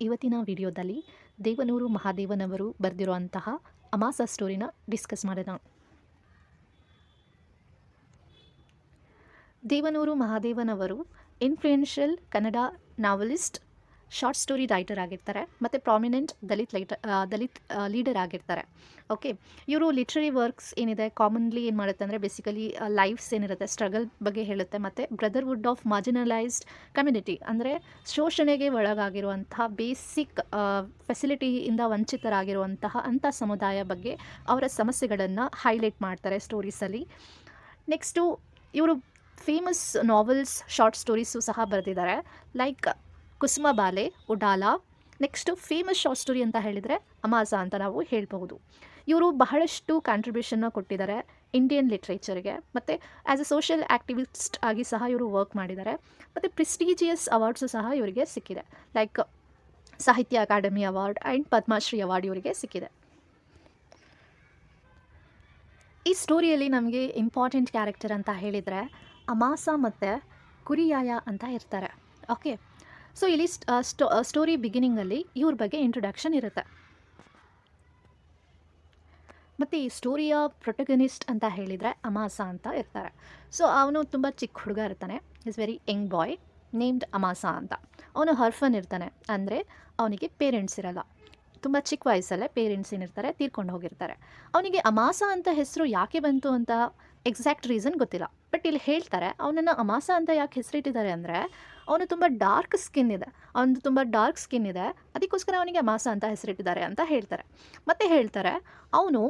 ಇವತ್ತಿನ ವಿಡಿಯೋದಲ್ಲಿ ದೇವನೂರು ಮಹಾದೇವನವರು ಬರೆದಿರುವಂತಹ ಅಮಾಸ ಸ್ಟೋರಿನ ಡಿಸ್ಕಸ್ ಮಾಡೋಣ. ದೇವನೂರು ಮಹಾದೇವನವರು influential Kannada novelist, short story writer ಆಗಿರ್ತಾರೆ ಮತ್ತು ಪ್ರಾಮಿನೆಂಟ್ ದಲಿತ್ ಲೀಡರ್ ಆಗಿರ್ತಾರೆ. ಓಕೆ, ಇವರು ಲಿಟ್ರರಿ ವರ್ಕ್ಸ್ ಏನಿದೆ ಕಾಮನ್ಲಿ ಏನು ಮಾಡುತ್ತೆ ಅಂದರೆ ಬೇಸಿಕಲಿ ಲೈಫ್ಸ್ ಏನಿರುತ್ತೆ ಸ್ಟ್ರಗಲ್ ಬಗ್ಗೆ ಹೇಳುತ್ತೆ ಮತ್ತು ಬ್ರದರ್ಹುಡ್ ಆಫ್ ಮಾರ್ಜಿನಲೈಸ್ಡ್ ಕಮ್ಯುನಿಟಿ ಅಂದರೆ ಶೋಷಣೆಗೆ ಒಳಗಾಗಿರುವಂತಹ ಬೇಸಿಕ್ ಫೆಸಿಲಿಟಿಯಿಂದ ವಂಚಿತರಾಗಿರುವಂತಹ ಅಂಥ ಸಮುದಾಯ ಬಗ್ಗೆ ಅವರ ಸಮಸ್ಯೆಗಳನ್ನು ಹೈಲೈಟ್ ಮಾಡ್ತಾರೆ ಸ್ಟೋರೀಸಲ್ಲಿ. ನೆಕ್ಸ್ಟು ಇವರು ಫೇಮಸ್ ನಾವೆಲ್ಸ್, ಶಾರ್ಟ್ ಸ್ಟೋರೀಸು ಸಹ ಬರೆದಿದ್ದಾರೆ, ಲೈಕ್ ಕುಸುಮ ಬಾಲೆ, ಉಡಾಲ. ನೆಕ್ಸ್ಟು ಫೇಮಸ್ ಶಾರ್ಟ್ ಸ್ಟೋರಿ ಅಂತ ಹೇಳಿದರೆ ಅಮಾಸ ಅಂತ ನಾವು ಹೇಳ್ಬಹುದು. ಇವರು ಬಹಳಷ್ಟು ಕಾಂಟ್ರಿಬ್ಯೂಷನ್ನ ಕೊಟ್ಟಿದ್ದಾರೆ ಇಂಡಿಯನ್ ಲಿಟ್ರೇಚರ್ಗೆ ಮತ್ತು ಆ್ಯಸ್ ಎ ಸೋಷಿಯಲ್ ಆ್ಯಕ್ಟಿವಿಸ್ಟ್ ಆಗಿ ಸಹ ಇವರು ವರ್ಕ್ ಮಾಡಿದ್ದಾರೆ ಮತ್ತು ಪ್ರೆಸ್ಟೀಜಿಯಸ್ ಅವಾರ್ಡ್ಸು ಸಹ ಇವರಿಗೆ ಸಿಕ್ಕಿದೆ, like Sahitya Akademi award and Padmashri award ಇವರಿಗೆ ಸಿಕ್ಕಿದೆ. ಈ ಸ್ಟೋರಿಯಲ್ಲಿ ನಮಗೆ ಇಂಪಾರ್ಟೆಂಟ್ ಕ್ಯಾರೆಕ್ಟರ್ ಅಂತ ಹೇಳಿದರೆ ಅಮಾಸ ಮತ್ತು ಕುರಿಯಾಯ ಅಂತ ಇರ್ತಾರೆ. ಓಕೆ, ಸೊ ಇಲ್ಲಿ ಸ್ಟೋರಿ ಬಿಗಿನಿಂಗಲ್ಲಿ ಇವ್ರ ಬಗ್ಗೆ ಇಂಟ್ರೊಡಕ್ಷನ್ ಇರುತ್ತೆ. ಮತ್ತು ಈ ಸ್ಟೋರಿಯ ಪ್ರೊಟಗನಿಸ್ಟ್ ಅಂತ ಹೇಳಿದರೆ ಅಮಾಸ ಅಂತ ಇರ್ತಾರೆ. ಸೊ ಅವನು ತುಂಬ ಚಿಕ್ಕ ಹುಡುಗ ಇರ್ತಾನೆ, is very young boy named Amasa ಅಂತ. ಅವನು ಹರ್ಫನ್ ಇರ್ತಾನೆ, ಅಂದರೆ ಅವನಿಗೆ ಪೇರೆಂಟ್ಸ್ ಇರಲ್ಲ. ತುಂಬ ಚಿಕ್ಕ ವಯಸ್ಸಲ್ಲೇ ಪೇರೆಂಟ್ಸ್ ಏನಿರ್ತಾರೆ ತೀರ್ಕೊಂಡು ಹೋಗಿರ್ತಾರೆ. ಅವನಿಗೆ ಅಮಾಸ ಅಂತ ಹೆಸರು ಯಾಕೆ ಬಂತು ಅಂತ ಎಕ್ಸಾಕ್ಟ್ ರೀಸನ್ ಗೊತ್ತಿಲ್ಲ, ಬಟ್ ಇಲ್ಲಿ ಹೇಳ್ತಾರೆ ಅವನನ್ನು ಅಮಾಸ ಅಂತ ಯಾಕೆ ಹೆಸರಿಟ್ಟಿದ್ದಾರೆ ಅಂದರೆ ಅವನು ತುಂಬ ಡಾರ್ಕ್ ಸ್ಕಿನ್ ಇದೆ, ಅದಕ್ಕೋಸ್ಕರ ಅವನಿಗೆ ಅಮಾಸ ಅಂತ ಹೆಸರಿಟ್ಟಿದ್ದಾರೆ ಅಂತ ಹೇಳ್ತಾರೆ. ಮತ್ತು ಹೇಳ್ತಾರೆ ಅವನು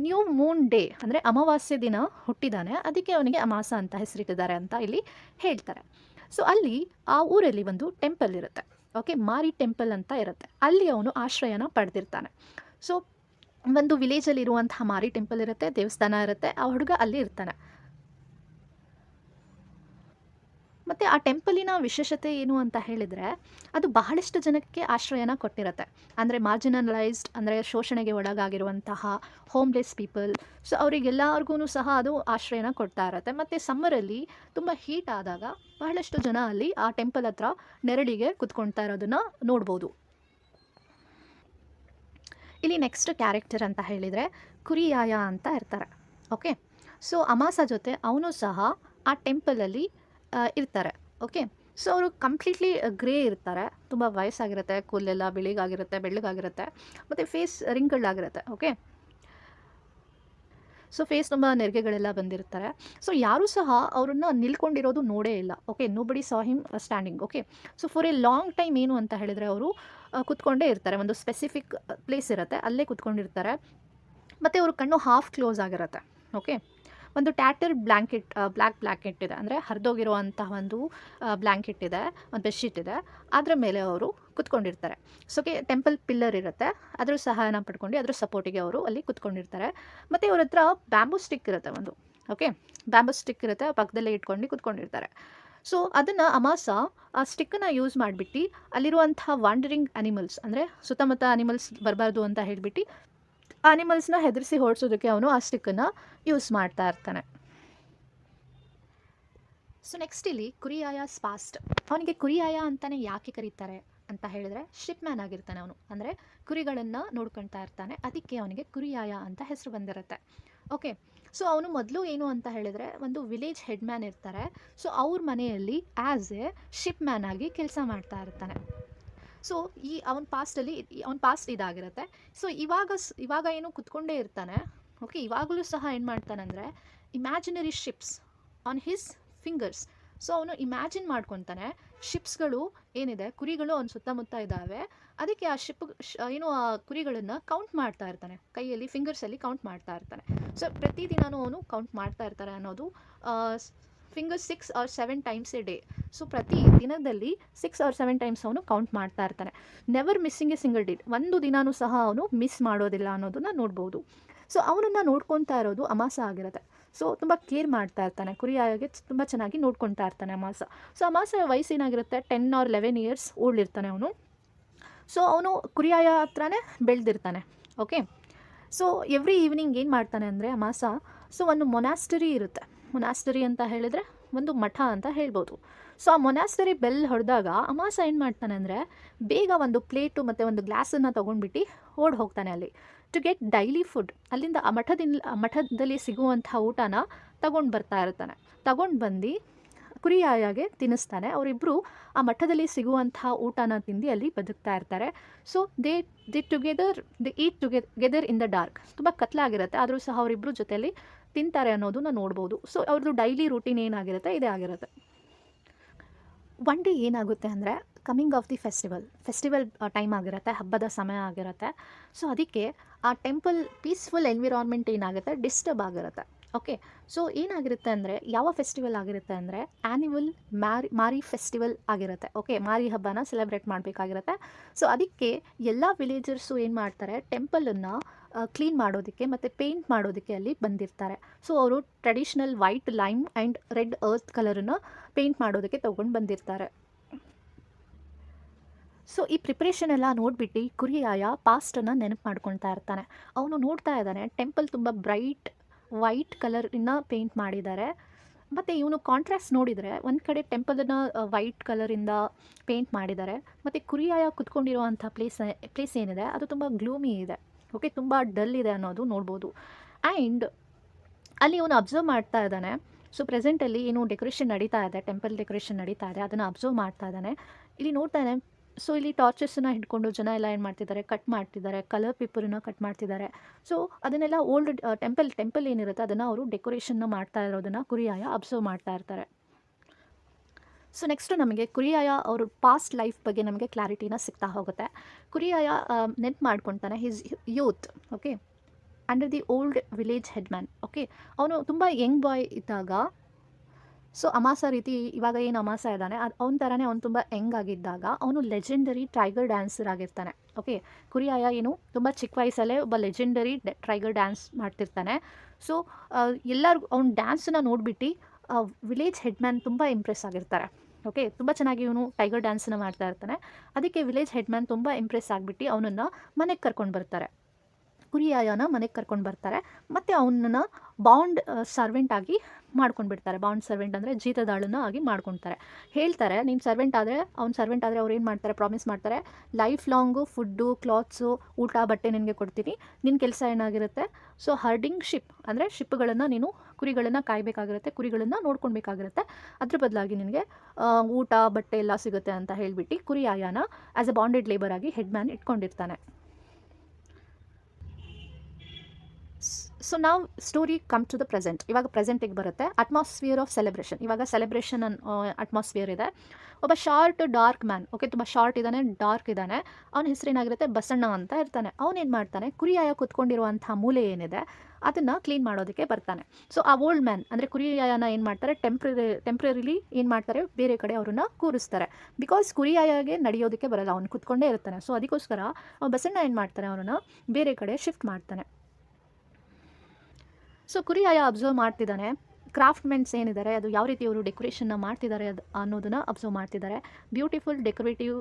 ನ್ಯೂ ಮೂನ್ ಡೇ ಅಂದರೆ ಅಮಾವಾಸ್ಯೆ ದಿನ ಹುಟ್ಟಿದ್ದಾನೆ, ಅದಕ್ಕೆ ಅವನಿಗೆ ಅಮಾಸ ಅಂತ ಹೆಸರಿಟ್ಟಿದ್ದಾರೆ ಅಂತ ಇಲ್ಲಿ ಹೇಳ್ತಾರೆ. ಸೊ ಅಲ್ಲಿ ಆ ಊರಲ್ಲಿ ಒಂದು ಟೆಂಪಲ್ ಇರುತ್ತೆ, ಓಕೆ, ಮಾರಿ ಟೆಂಪಲ್ ಅಂತ ಇರುತ್ತೆ, ಅಲ್ಲಿ ಅವನು ಆಶ್ರಯನ ಪಡೆದಿರ್ತಾನೆ. ಸೊ ಒಂದು ವಿಲೇಜಲ್ಲಿರುವಂತಹ ಮಾರಿ ಟೆಂಪಲ್ ಇರುತ್ತೆ, ದೇವಸ್ಥಾನ ಇರುತ್ತೆ, ಆ ಹುಡುಗ ಅಲ್ಲಿ ಇರ್ತಾನೆ. ಮತ್ತು ಆ ಟೆಂಪಲಿನ ವಿಶೇಷತೆ ಏನು ಅಂತ ಹೇಳಿದರೆ ಅದು ಬಹಳಷ್ಟು ಜನಕ್ಕೆ ಆಶ್ರಯನ ಕೊಟ್ಟಿರುತ್ತೆ, ಅಂದರೆ ಮಾರ್ಜಿನಲೈಸ್ಡ್ ಅಂದರೆ ಶೋಷಣೆಗೆ ಒಳಗಾಗಿರುವಂತಹ ಹೋಮ್ಲೆಸ್ ಪೀಪಲ್. ಸೊ ಅವರಿಗೆಲ್ಲರಿಗೂ ಸಹ ಅದು ಆಶ್ರಯನ ಕೊಡ್ತಾ ಇರುತ್ತೆ. ಮತ್ತು ಸಮ್ಮರಲ್ಲಿ ತುಂಬ ಹೀಟ್ ಆದಾಗ ಬಹಳಷ್ಟು ಜನ ಅಲ್ಲಿ ಆ ಟೆಂಪಲ್ ಹತ್ರ ನೆರಳಿಗೆ ಕುತ್ಕೊಳ್ತಾ ಇರೋದನ್ನು ನೋಡ್ಬೋದು. ಇಲ್ಲಿ ನೆಕ್ಸ್ಟ್ ಕ್ಯಾರೆಕ್ಟರ್ ಅಂತ ಹೇಳಿದರೆ ಕುರಿಯಾಯ ಅಂತ ಇರ್ತಾರೆ. ಓಕೆ, ಸೊ ಅಮಾಸ ಜೊತೆ ಅವನು ಸಹ ಆ ಟೆಂಪಲಲ್ಲಿ ಇರ್ತಾರೆ. ಓಕೆ, ಸೊ ಅವರು ಕಂಪ್ಲೀಟ್ಲಿ ಗ್ರೇ ಇರ್ತಾರೆ, ತುಂಬ ವಯಸ್ಸಾಗಿರುತ್ತೆ, ಕೂದಲೆಲ್ಲ ಬೆಳ್ಳಗಾಗಿರುತ್ತೆ ಮತ್ತು ಫೇಸ್ ರಿಂಕಲ್ಡಾಗಿರುತ್ತೆ. ಓಕೆ, ಸೊ ಫೇಸ್ ತುಂಬ ನೆರಿಗೆಗಳೆಲ್ಲ ಬಂದಿರ್ತಾರೆ. ಸೊ ಯಾರೂ ಸಹ ಅವ್ರನ್ನ ನಿಲ್ಕೊಂಡಿರೋದು ನೋಡೇ ಇಲ್ಲ. Okay, nobody saw him standing. Okay, so for A long time ಏನು ಅಂತ ಹೇಳಿದರೆ ಅವರು ಕುತ್ಕೊಂಡೇ ಇರ್ತಾರೆ, ಒಂದು ಸ್ಪೆಸಿಫಿಕ್ ಪ್ಲೇಸ್ ಇರುತ್ತೆ ಅಲ್ಲೇ ಕುತ್ಕೊಂಡಿರ್ತಾರೆ. ಮತ್ತು ಅವರು ಕಣ್ಣು ಹಾಫ್ ಕ್ಲೋಸ್ ಆಗಿರುತ್ತೆ. ಓಕೆ, ಒಂದು ಟ್ಯಾಟರ್ ಬ್ಲ್ಯಾಕ್ ಬ್ಲ್ಯಾಂಕೆಟ್ ಇದೆ, ಅಂದರೆ ಹರಿದೋಗಿರುವಂತಹ ಒಂದು ಬ್ಲ್ಯಾಂಕೆಟ್ ಇದೆ, ಒಂದು ಬೆಡ್ಶೀಟ್ ಇದೆ, ಅದರ ಮೇಲೆ ಅವರು ಕುತ್ಕೊಂಡಿರ್ತಾರೆ. ಸೋಕೆ ಟೆಂಪಲ್ ಪಿಲ್ಲರ್ ಇರುತ್ತೆ, ಅದ್ರ ಸಹಾಯನ ಪಡ್ಕೊಂಡು ಅದ್ರ ಸಪೋರ್ಟಿಗೆ ಅವರು ಅಲ್ಲಿ ಕುತ್ಕೊಂಡಿರ್ತಾರೆ. ಮತ್ತು ಅವ್ರ ಹತ್ರ ಬ್ಯಾಂಬೂ ಸ್ಟಿಕ್ ಇರುತ್ತೆ ಒಂದು. ಓಕೆ, ಬ್ಯಾಂಬೂ ಸ್ಟಿಕ್ ಇರುತ್ತೆ, ಪಕ್ಕದಲ್ಲೇ ಇಟ್ಕೊಂಡು ಕುತ್ಕೊಂಡಿರ್ತಾರೆ. ಸೊ ಅದನ್ನು ಅಮಾಸ ಆ ಸ್ಟಿಕ್ಕನ್ನು ಯೂಸ್ ಮಾಡಿಬಿಟ್ಟು ಅಲ್ಲಿರುವಂಥ ವಾಂಡರಿಂಗ್ ಅನಿಮಲ್ಸ್, ಅಂದರೆ ಸುತ್ತಮುತ್ತ ಅನಿಮಲ್ಸ್ ಬರಬಾರ್ದು ಅಂತ ಹೇಳಿಬಿಟ್ಟು ಅನಿಮಲ್ಸ್ನ ಹೆದರಿಸಿ ಹೊಡ್ಸೋದಕ್ಕೆ ಅವನು ಆ ಸ್ಟಿಕ್ಕನ್ನು ಯೂಸ್ ಮಾಡ್ತಾ ಇರ್ತಾನೆ. ಸೊ ನೆಕ್ಸ್ಟ್ ಇಲ್ಲಿ ಕುರಿಯಾಯಸ್ ಪಾಸ್ಟ್. ಅವನಿಗೆ ಕುರಿಯಾಯ ಅಂತಲೇ ಯಾಕೆ ಕರೀತಾರೆ ಅಂತ ಹೇಳಿದರೆ ಶಿಪ್ ಮ್ಯಾನ್ ಆಗಿರ್ತಾನೆ ಅವನು, ಅಂದರೆ ಕುರಿಗಳನ್ನು ನೋಡ್ಕೊಳ್ತಾ ಇರ್ತಾನೆ, ಅದಕ್ಕೆ ಅವನಿಗೆ ಕುರಿಯಾಯ ಅಂತ ಹೆಸರು ಬಂದಿರುತ್ತೆ. ಓಕೆ, ಸೊ ಅವನು ಮೊದಲು ಏನು ಅಂತ ಹೇಳಿದರೆ ಒಂದು ವಿಲೇಜ್ ಹೆಡ್ ಮ್ಯಾನ್ ಇರ್ತಾರೆ. ಸೊ ಅವ್ರ ಮನೆಯಲ್ಲಿ ಆ್ಯಸ್ ಎ ಶಿಪ್ ಮ್ಯಾನ್ ಆಗಿ ಕೆಲಸ ಮಾಡ್ತಾ ಇರ್ತಾನೆ. ಸೊ ಅವನ ಪಾಸ್ಟ್ ಇದಾಗಿರುತ್ತೆ. ಸೊ ಇವಾಗ ಏನು ಕುತ್ಕೊಂಡೇ ಇರ್ತಾನೆ. ಓಕೆ, ಇವಾಗಲೂ ಸಹ ಏನು ಮಾಡ್ತಾನಂದರೆ imaginary ships on his fingers. So ಅವನು ಇಮ್ಯಾಜಿನ್ ಮಾಡ್ಕೊತಾನೆ ಶಿಪ್ಸ್ಗಳು ಏನಿದೆ, ಕುರಿಗಳು ಅವನ ಸುತ್ತಮುತ್ತ ಇದ್ದಾವೆ, ಅದಕ್ಕೆ ಆ ಆ ಕುರಿಗಳನ್ನು ಕೌಂಟ್ ಮಾಡ್ತಾ ಇರ್ತಾನೆ, ಕೈಯಲ್ಲಿ ಫಿಂಗರ್ಸಲ್ಲಿ ಕೌಂಟ್ ಮಾಡ್ತಾ ಇರ್ತಾನೆ. ಸೊ ಪ್ರತಿದಿನವೂ ಅವನು ಕೌಂಟ್ ಮಾಡ್ತಾ ಇರ್ತಾರೆ ಅನ್ನೋದು finger 6 or 7 times A day. So ಪ್ರತಿ ದಿನದಲ್ಲಿ 6 or 7 ಟೈಮ್ಸ್ ಅವನು ಕೌಂಟ್ ಮಾಡ್ತಾ ಇರ್ತಾನೆ. Never missing A single day, ಒಂದು ದಿನಾನೂ ಸಹ ಅವನು ಮಿಸ್ ಮಾಡೋದಿಲ್ಲ ಅನ್ನೋದನ್ನು ನೋಡ್ಬೋದು. ಸೊ ಅವನನ್ನು ನೋಡ್ಕೊತಾ ಇರೋದು ಅಮಾಸ ಆಗಿರುತ್ತೆ. ಸೊ ತುಂಬ ಕೇರ್ ಮಾಡ್ತಾ ಇರ್ತಾನೆ, ಕುರಿಯಾಗೆ ತುಂಬ ಚೆನ್ನಾಗಿ ನೋಡ್ಕೊತಾ ಇರ್ತಾನೆ Amasa. So Amasa ವಯಸ್ಸೇನಾಗಿರುತ್ತೆ 10 or 11 years old ಇರ್ತಾನೆ ಅವನು. ಸೊ ಅವನು ಕುರಿಯಾಯ ಹತ್ರನೇ ಬೆಳೆದಿರ್ತಾನೆ. ಓಕೆ, ಸೊ ಎವ್ರಿ ಈವ್ನಿಂಗ್ ಏನು ಮಾಡ್ತಾನೆ ಅಂದರೆ ಅಮಾಸ, ಸೊ ಒಂದು ಮೊನಾಸ್ಟರಿ ಇರುತ್ತೆ. ಮೊನಾಸ್ಟರಿ ಅಂತ ಹೇಳಿದರೆ ಒಂದು ಮಠ ಅಂತ ಹೇಳ್ಬೋದು. ಸೊ ಆ ಮೊನಾಸ್ಟರಿ ಬೆಲ್ ಹೊಡೆದಾಗ ಅಮಾಸ ಏನು ಮಾಡ್ತಾನೆ ಅಂದರೆ ಬೇಗ ಒಂದು ಪ್ಲೇಟು ಮತ್ತು ಒಂದು ಗ್ಲಾಸನ್ನು ತೊಗೊಂಡ್ಬಿಟ್ಟು ಓಡಿ ಹೋಗ್ತಾನೆ ಅಲ್ಲಿ ಟು ಗೆಟ್ ಡೈಲಿ ಫುಡ್. ಅಲ್ಲಿಂದ ಆ ಮಠದಲ್ಲಿ ಸಿಗುವಂಥ ಊಟನ ತಗೊಂಡು ಬರ್ತಾ ಇರ್ತಾನೆ. ತಗೊಂಡು ಬಂದು ಕುರಿಯಾಯಾಗೆ ತಿನ್ನಿಸ್ತಾನೆ. ಅವರಿಬ್ಬರು ಆ ಮಠದಲ್ಲಿ ಸಿಗುವಂಥ ಊಟನ ತಿಂದು ಅಲ್ಲಿ ಬದುಕ್ತಾ ಇರ್ತಾರೆ. So they eat together in the dark. ತುಂಬ ಕತ್ಲಾಗಿರುತ್ತೆ, ಆದರೂ ಸಹ ಅವರಿಬ್ಬರು ಜೊತೆಯಲ್ಲಿ ತಿಂತಾರೆ ಅನ್ನೋದನ್ನ ನೋಡ್ಬೋದು. ಸೊ ಅವ್ರದ್ದು ಡೈಲಿ ರೂಟೀನ್ ಏನಾಗಿರುತ್ತೆ ಇದೇ ಆಗಿರುತ್ತೆ. ಒನ್ ಡೇ ಏನಾಗುತ್ತೆ ಅಂದರೆ coming of the festival time ಆಗಿರುತ್ತೆ, ಹಬ್ಬದ ಸಮಯ ಆಗಿರುತ್ತೆ. ಸೊ ಅದಕ್ಕೆ ಆ ಟೆಂಪಲ್ ಪೀಸ್ಫುಲ್ ಎನ್ವಿರಾನ್ಮೆಂಟ್ ಏನಾಗುತ್ತೆ ಡಿಸ್ಟರ್ಬ್ ಆಗಿರುತ್ತೆ. ಓಕೆ, ಸೊ ಏನಾಗಿರುತ್ತೆ ಅಂದರೆ ಯಾವ ಫೆಸ್ಟಿವಲ್ ಆಗಿರುತ್ತೆ ಅಂದರೆ ಆ್ಯನ್ಯುವಲ್ ಮಾರಿ ಫೆಸ್ಟಿವಲ್ ಆಗಿರುತ್ತೆ. ಓಕೆ, ಮಾರಿ ಹಬ್ಬನ ಸೆಲೆಬ್ರೇಟ್ ಮಾಡಬೇಕಾಗಿರುತ್ತೆ. ಸೊ ಅದಕ್ಕೆ ಎಲ್ಲ ವಿಲೇಜರ್ಸು ಏನು ಮಾಡ್ತಾರೆ, ಟೆಂಪಲನ್ನು ಕ್ಲೀನ್ ಮಾಡೋದಕ್ಕೆ ಮತ್ತು ಪೇಂಟ್ ಮಾಡೋದಕ್ಕೆ ಅಲ್ಲಿ ಬಂದಿರ್ತಾರೆ. ಸೊ ಅವರು traditional white lime and red earth ಕಲರನ್ನು ಪೇಂಟ್ ಮಾಡೋದಕ್ಕೆ ತೊಗೊಂಡು ಬಂದಿರ್ತಾರೆ. ಸೊ ಈ ಪ್ರಿಪ್ರೇಷನ್ ಎಲ್ಲ ನೋಡಿಬಿಟ್ಟು ಕುರಿಯಾಯ ಪಾಸ್ಟನ್ನು ನೆನಪು ಮಾಡ್ಕೊಳ್ತಾ ಇರ್ತಾನೆ. ಅವನು ನೋಡ್ತಾ ಇದ್ದಾನೆ ಟೆಂಪಲ್ ತುಂಬ ಬ್ರೈಟ್ ವೈಟ್ ಕಲರಿನ ಪೇಂಟ್ ಮಾಡಿದ್ದಾರೆ. ಮತ್ತು ಇವನು ಕಾಂಟ್ರಾಸ್ಟ್ ನೋಡಿದರೆ ಒಂದು ಕಡೆ ಟೆಂಪಲನ್ನು ವೈಟ್ ಕಲರಿಂದ ಪೇಂಟ್ ಮಾಡಿದ್ದಾರೆ, ಮತ್ತು ಕುರಿಯಾಯ ಕುತ್ಕೊಂಡಿರುವಂಥ ಪ್ಲೇಸ್ ಏನಿದೆ ಅದು ತುಂಬ ಗ್ಲೂಮಿ ಇದೆ. ಓಕೆ, ತುಂಬ ಡಲ್ ಇದೆ ಅನ್ನೋದು ನೋಡ್ಬೋದು. ಆ್ಯಂಡ್ ಅಲ್ಲಿ ಇವನು ಅಬ್ಸರ್ವ್ ಮಾಡ್ತಾ ಇದ್ದಾನೆ. ಸೊ ಪ್ರೆಸೆಂಟಲ್ಲಿ ಏನು ಡೆಕೋರೇಷನ್ ನಡೀತಾ ಇದೆ, ಟೆಂಪಲ್ ಡೆಕೋರೇಷನ್ ನಡೀತಾ ಇದೆ, ಅದನ್ನು ಅಬ್ಸರ್ವ್ ಮಾಡ್ತಾ ಇದ್ದಾನೆ. ಇಲ್ಲಿ ನೋಡ್ತಾನೆ. ಸೊ ಇಲ್ಲಿ ಟಾರ್ಚಸ್ಸನ್ನು ಹಿಡ್ಕೊಂಡು ಜನ ಎಲ್ಲ ಏನು ಮಾಡ್ತಿದ್ದಾರೆ, ಕಟ್ ಮಾಡ್ತಿದ್ದಾರೆ, ಕಲರ್ ಪೇಪರನ್ನು ಕಟ್ ಮಾಡ್ತಿದ್ದಾರೆ. ಸೊ ಅದನ್ನೆಲ್ಲ ಓಲ್ಡ್ ಟೆಂಪಲ್ ಏನಿರುತ್ತೆ ಅದನ್ನು ಅವರು ಡೆಕೋರೇಷನ್ನ ಮಾಡ್ತಾ ಇರೋದನ್ನು ಕುರಿಯಾಯ ಅಬ್ಸರ್ವ್ ಮಾಡ್ತಾ ಇರ್ತಾರೆ. ಸೊ ನೆಕ್ಸ್ಟು ನಮಗೆ ಕುರಿಯಾಯ ಅವ್ರ ಪಾಸ್ಟ್ ಲೈಫ್ ಬಗ್ಗೆ ನಮಗೆ ಕ್ಲಾರಿಟಿನ ಸಿಗ್ತಾ ಹೋಗುತ್ತೆ. ಕುರಿಯಾಯ ನೆನ್ಪು ಮಾಡ್ಕೊತಾನೆ his youth. Okay, under the old village headman. Okay, ಅವನು ತುಂಬ ಯಂಗ್ ಬಾಯ್ ಇದ್ದಾಗ, ಸೊ ಅಮಾಸ ರೀತಿ ಇವಾಗ ಏನು ಅಮಾಸ ಇದ್ದಾನೆ ಅವನ ಥರನೇ ಅವ್ನು ತುಂಬ ಯಂಗ್ ಆಗಿದ್ದಾಗ ಅವನು ಲೆಜೆಂಡರಿ ಟ್ರೈಗರ್ ಡ್ಯಾನ್ಸರ್ ಆಗಿರ್ತಾನೆ. ಓಕೆ, ಕುರಿಯಾಯ ಏನು ತುಂಬ ಚಿಕ್ಕ ವಯಸ್ಸಲ್ಲೇ ಒಬ್ಬ ಲೆಜೆಂಡರಿ ಟ್ರೈಗರ್ ಡ್ಯಾನ್ಸ್ ಮಾಡ್ತಿರ್ತಾನೆ. ಸೊ ಎಲ್ಲರಿಗೂ ಅವ್ನ ಡ್ಯಾನ್ಸನ್ನ ನೋಡಿಬಿಟ್ಟು ವಿಲೇಜ್ ಹೆಡ್ಮ್ಯಾನ್ ತುಂಬ ಇಂಪ್ರೆಸ್ ಆಗಿರ್ತಾರೆ. ಓಕೆ, ತುಂಬ ಚೆನ್ನಾಗಿ ಇವನು ಟೈಗರ್ ಡ್ಯಾನ್ಸನ್ನ ಮಾಡ್ತಾ ಇರ್ತಾನೆ. ಅದಕ್ಕೆ ವಿಲೇಜ್ ಹೆಡ್ಮ್ಯಾನ್ ತುಂಬ ಇಂಪ್ರೆಸ್ ಆಗಿಬಿಟ್ಟು ಅವನನ್ನು ಮನೆಗೆ ಕರ್ಕೊಂಡು ಬರ್ತಾರೆ. ಕುರಿಯಾಯನ ಮನೆಗೆ ಕರ್ಕೊಂಡು ಬರ್ತಾರೆ ಮತ್ತು ಅವನನ್ನು ಬಾಂಡ್ ಸರ್ವೆಂಟ್ ಆಗಿ ಮಾಡ್ಕೊಂಡ್ಬಿಡ್ತಾರೆ. ಬಾಂಡ್ ಸರ್ವೆಂಟ್ ಅಂದರೆ ಜೀತದಾಳನ್ನ ಆಗಿ ಮಾಡ್ಕೊತಾರೆ. ಹೇಳ್ತಾರೆ, ನೀನು ಸರ್ವೆಂಟ್ ಆದರೆ ಅವ್ರು ಏನು ಮಾಡ್ತಾರೆ, ಪ್ರಾಮಿಸ್ ಮಾಡ್ತಾರೆ, ಲೈಫ್ ಲಾಂಗು ಫುಡ್ಡು, ಕ್ಲಾತ್ಸು, ಊಟ, ಬಟ್ಟೆ ನಿನಗೆ ಕೊಡ್ತೀನಿ. ನಿನ್ನ ಕೆಲಸ ಏನಾಗಿರುತ್ತೆ, ಸೊ ಹರ್ಡಿಂಗ್ ಶಿಪ್ ಅಂದರೆ ಶಿಪ್ಗಳನ್ನು ನೀನು ಕುರಿಗಳನ್ನು ಕಾಯಬೇಕಾಗಿರುತ್ತೆ, ಕುರಿಗಳನ್ನು ನೋಡ್ಕೊಳ್ಬೇಕಾಗಿರುತ್ತೆ. ಅದ್ರ ಬದಲಾಗಿ ನಿನಗೆ ಊಟ, ಬಟ್ಟೆ ಎಲ್ಲ ಸಿಗುತ್ತೆ ಅಂತ ಹೇಳಿಬಿಟ್ಟು ಕುರಿಯಾಯನ ಆ್ಯಸ್ ಎ ಬಾಂಡೆಡ್ ಲೇಬರ್ ಆಗಿ ಹೆಡ್ಮ್ಯಾನ್ ಇಟ್ಕೊಂಡಿರ್ತಾನೆ. ಸೊ ನಾವು story come to the present. ಇವಾಗ ಪ್ರೆಸೆಂಟಿಗೆ ಬರುತ್ತೆ. Atmosphere of celebration. ಇವಾಗ ಸೆಲೆಬ್ರೇಷನ್ ಅಟ್ಮಾಸ್ಫಿಯರ್ ಇದೆ. ಒಬ್ಬ ಶಾರ್ಟ್ ಡಾರ್ಕ್ ಮ್ಯಾನ್. ಓಕೆ, ತುಂಬ ಶಾರ್ಟ್ ಇದ್ದಾನೆ, ಡಾರ್ಕ್ ಇದ್ದಾನೆ. ಅವನ ಹೆಸರೇನಾಗಿರುತ್ತೆ, ಬಸಣ್ಣ ಅಂತ ಇರ್ತಾನೆ. ಅವನೇನು ಮಾಡ್ತಾನೆ, ಕುರಿಯಾಯ ಕೂತ್ಕೊಂಡಿರುವಂಥ ಮೂಲೆ ಏನಿದೆ ಅದನ್ನು ಕ್ಲೀನ್ ಮಾಡೋದಕ್ಕೆ ಬರ್ತಾನೆ. ಸೊ ಆ ಓಲ್ಡ್ ಮ್ಯಾನ್ ಅಂದರೆ ಕುರಿಯಾಯನ ಏನು ಮಾಡ್ತಾರೆ, ಟೆಂಪ್ರರಿಲಿ ಏನು ಮಾಡ್ತಾರೆ, ಬೇರೆ ಕಡೆ ಅವ್ರನ್ನ ಕೂರಿಸ್ತಾರೆ. ಬಿಕಾಸ್ ಕುರಿಯಾಯಗೆ ನಡೆಯೋದಕ್ಕೆ ಬರಲ್ಲ, ಅವ್ನು ಕೂತ್ಕೊಂಡೇ ಇರ್ತಾನೆ. ಸೊ ಅದಕ್ಕೋಸ್ಕರ ಬಸಣ್ಣ ಏನು ಮಾಡ್ತಾನೆ, ಅವರನ್ನು ಬೇರೆ ಕಡೆ ಶಿಫ್ಟ್ ಮಾಡ್ತಾನೆ. ಸೊ ಕುರಿಯಾಯ ಅಬ್ಸರ್ವ್ ಮಾಡ್ತಿದ್ದಾನೆ ಕ್ರಾಫ್ಟ್ಮೆನ್ಸ್ ಏನಿದ್ದಾರೆ ಅದು ಯಾವ ರೀತಿ ಅವರು ಡೆಕೋರೇಷನ್ನ ಮಾಡ್ತಿದ್ದಾರೆ ಅನ್ನೋದನ್ನು ಅಬ್ಸರ್ವ್ ಮಾಡ್ತಿದ್ದಾರೆ. ಬ್ಯೂಟಿಫುಲ್ ಡೆಕೋರೇಟಿವ್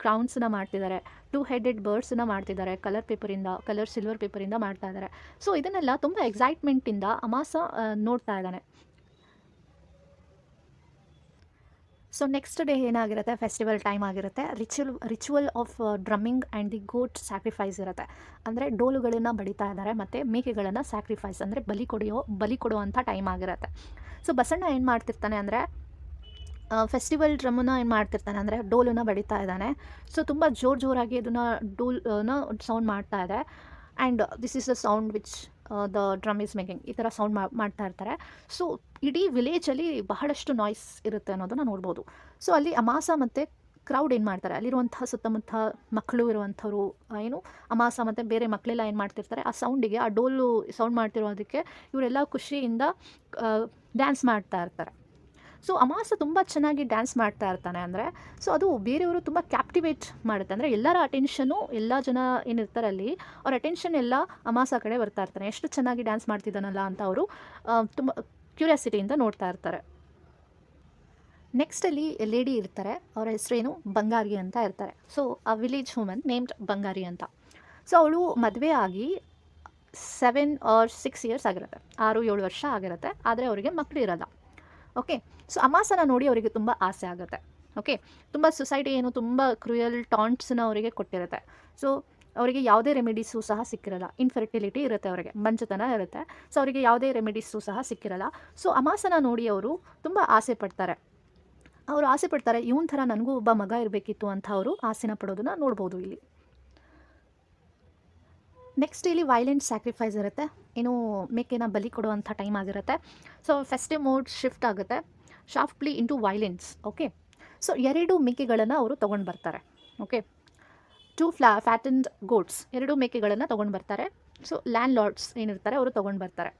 ಕ್ರೌನ್ಸನ್ನ ಮಾಡ್ತಿದ್ದಾರೆ. 2 ಹೆಡೆಡ್ ಬರ್ಡ್ಸನ್ನ ಮಾಡ್ತಿದ್ದಾರೆ. ಕಲರ್ ಸಿಲ್ವರ್ ಪೇಪರಿಂದ ಮಾಡ್ತಾ ಇದ್ದಾರೆ. ಸೊ ಇದನ್ನೆಲ್ಲ ತುಂಬ ಎಕ್ಸೈಟ್ಮೆಂಟಿಂದ ಅಮಾಸ ನೋಡ್ತಾ ಇದ್ದಾನೆ. ಸೊ ನೆಕ್ಸ್ಟ್ ಡೇ ಏನಾಗಿರುತ್ತೆ, ಫೆಸ್ಟಿವಲ್ ಟೈಮ್ ಆಗಿರುತ್ತೆ. Ritual of drumming and the goat sacrifice ಇರುತ್ತೆ. ಅಂದರೆ ಡೋಲುಗಳನ್ನು ಬಡಿತಾ ಇದ್ದಾರೆ ಮತ್ತು ಮೇಕೆಗಳನ್ನು ಸ್ಯಾಕ್ರಿಫೈಸ್ ಅಂದರೆ ಬಲಿ ಕೊಡುವಂಥ ಟೈಮ್ ಆಗಿರುತ್ತೆ. ಸೊ ಬಸಣ್ಣ ಏನು ಮಾಡ್ತಿರ್ತಾನೆ ಅಂದರೆ ಫೆಸ್ಟಿವಲ್ ಡ್ರಮ್ಮನ್ನು ಏನು ಮಾಡ್ತಿರ್ತಾನೆ ಅಂದರೆ ಡೋಲನ್ನು ಬಡಿತಾ ಇದ್ದಾನೆ. ಸೊ ತುಂಬ ಜೋರಾಗಿ ಅದನ್ನು ಡೋಲ್ನ ಸೌಂಡ್ ಮಾಡ್ತಾ ಇದೆ. And this is the sound which the drum is making. ಈ ಥರ ಸೌಂಡ್ ಮಾಡ್ತಾ ಇರ್ತಾರೆ. ಸೊ ಇಡೀ ವಿಲೇಜಲ್ಲಿ ಬಹಳಷ್ಟು ನಾಯ್ಸ್ ಇರುತ್ತೆ ಅನ್ನೋದನ್ನು ನೋಡ್ಬೋದು. ಸೊ ಅಲ್ಲಿ ಅಮಾಸ ಮತ್ತು ಕ್ರೌಡ್ ಏನು ಮಾಡ್ತಾರೆ, ಅಲ್ಲಿರುವಂಥ ಸುತ್ತಮುತ್ತ ಮಕ್ಕಳು ಇರುವಂಥವ್ರು ಏನು ಅಮಾಸ ಮತ್ತು ಬೇರೆ ಮಕ್ಕಳೆಲ್ಲ ಏನು ಮಾಡ್ತಿರ್ತಾರೆ, ಆ ಸೌಂಡಿಗೆ, ಆ ಡೋಲು ಸೌಂಡ್ ಮಾಡ್ತಿರೋದಕ್ಕೆ ಇವರೆಲ್ಲ ಖುಷಿಯಿಂದ ಡ್ಯಾನ್ಸ್ ಮಾಡ್ತಾ ಇರ್ತಾರೆ. ಸೊ ಅಮಾಸ ತುಂಬ ಚೆನ್ನಾಗಿ ಡ್ಯಾನ್ಸ್ ಮಾಡ್ತಾ ಇರ್ತಾನೆ. ಅಂದರೆ ಸೊ ಅದು ಬೇರೆಯವರು ತುಂಬ ಕ್ಯಾಪ್ಟಿವೇಟ್ ಮಾಡುತ್ತೆ. ಅಂದರೆ ಎಲ್ಲರ ಅಟೆನ್ಷನು, ಎಲ್ಲ ಜನ ಏನಿರ್ತಾರೆ ಅಲ್ಲಿ ಅವ್ರ ಅಟೆನ್ಷನ್ ಎಲ್ಲ ಅಮಾಸ ಕಡೆ ಬರ್ತಾ ಇರ್ತಾನೆ. ಎಷ್ಟು ಚೆನ್ನಾಗಿ ಡ್ಯಾನ್ಸ್ ಮಾಡ್ತಿದ್ದಾನಲ್ಲ ಅಂತ ಅವರು ತುಂಬ ಕ್ಯೂರಿಯಾಸಿಟಿಯಿಂದ ನೋಡ್ತಾ ಇರ್ತಾರೆ. ನೆಕ್ಸ್ಟಲ್ಲಿ ಲೇಡಿ ಇರ್ತಾರೆ, ಅವರ ಹೆಸರೇನು ಬಂಗಾರಿ ಅಂತ ಇರ್ತಾರೆ. ಸೊ ಆ ವಿಲೇಜ್ ವುಮನ್ ನೇಮ್ಡ್ ಬಂಗಾರಿ ಅಂತ. ಸೊ ಅವಳು ಮದುವೆ ಆಗಿ 7 or 6 years ಆಗಿರುತ್ತೆ, 6-7 ವರ್ಷ ಆಗಿರುತ್ತೆ. ಆದರೆ ಅವರಿಗೆ ಮಕ್ಕಳು ಇರಲ್ಲ. ಓಕೆ, ಸೊ ಅಮಾಸನ ನೋಡಿ ಅವರಿಗೆ ತುಂಬ ಆಸೆ ಆಗುತ್ತೆ. ಓಕೆ, ತುಂಬ ಸೊಸೈಟಿ ಏನು ತುಂಬ ಕ್ರೂಯಲ್ ಟಾಂಟ್ಸ್ನ ಅವರಿಗೆ ಕೊಟ್ಟಿರುತ್ತೆ. ಸೊ ಅವರಿಗೆ ಯಾವುದೇ ರೆಮಿಡೀಸು ಸಹ ಸಿಕ್ಕಿರಲ್ಲ. ಇನ್ಫರ್ಟಿಲಿಟಿ ಇರುತ್ತೆ, ಅವರಿಗೆ ಮಂಚತನ ಇರುತ್ತೆ. ಸೊ ಅವರಿಗೆ ಯಾವುದೇ ರೆಮಿಡೀಸು ಸಹ ಸಿಕ್ಕಿರಲ್ಲ. ಸೊ ಅಮಾಸನ ನೋಡಿ ಅವರು ತುಂಬ ಆಸೆ ಪಡ್ತಾರೆ. ಅವರು ಆಸೆ ಪಡ್ತಾರೆ, ಇವನ ಥರ ನನಗೂ ಒಬ್ಬ ಮಗ ಇರಬೇಕಿತ್ತು ಅಂತ ಅವರು ಆಸೆನ ಪಡೋದನ್ನ ನೋಡ್ಬೋದು ಇಲ್ಲಿ. ನೆಕ್ಸ್ಟ್ ಇಲ್ಲಿ ವೈಲೆಂಟ್ ಸ್ಯಾಕ್ರಿಫೈಸ್ ಇರುತ್ತೆ. ಏನು ಮೇಕೆನ ಬಲಿ ಕೊಡುವಂಥ ಟೈಮ್ ಆಗಿರುತ್ತೆ. ಸೊ ಫೆಸ್ಟಿವ್ ಮೋಡ್ ಶಿಫ್ಟ್ ಆಗುತ್ತೆ, ಶಾರ್ಪ್ಲಿ ಇಂಟು ವೈಲೆನ್ಸ್. ಓಕೆ, ಸೊ 2 ಮೇಕೆಗಳನ್ನು ಅವರು ತೊಗೊಂಡು ಬರ್ತಾರೆ. ಓಕೆ, 2 ಫ್ಯಾಟನ್ಡ್ ಗೋಟ್ಸ್, 2 ಮೇಕೆಗಳನ್ನು ತೊಗೊಂಡು ಬರ್ತಾರೆ. ಸೊ ಲ್ಯಾಂಡ್ ಲಾರ್ಡ್ಸ್ ಏನಿರ್ತಾರೆ ಅವರು ತೊಗೊಂಡು ಬರ್ತಾರೆ.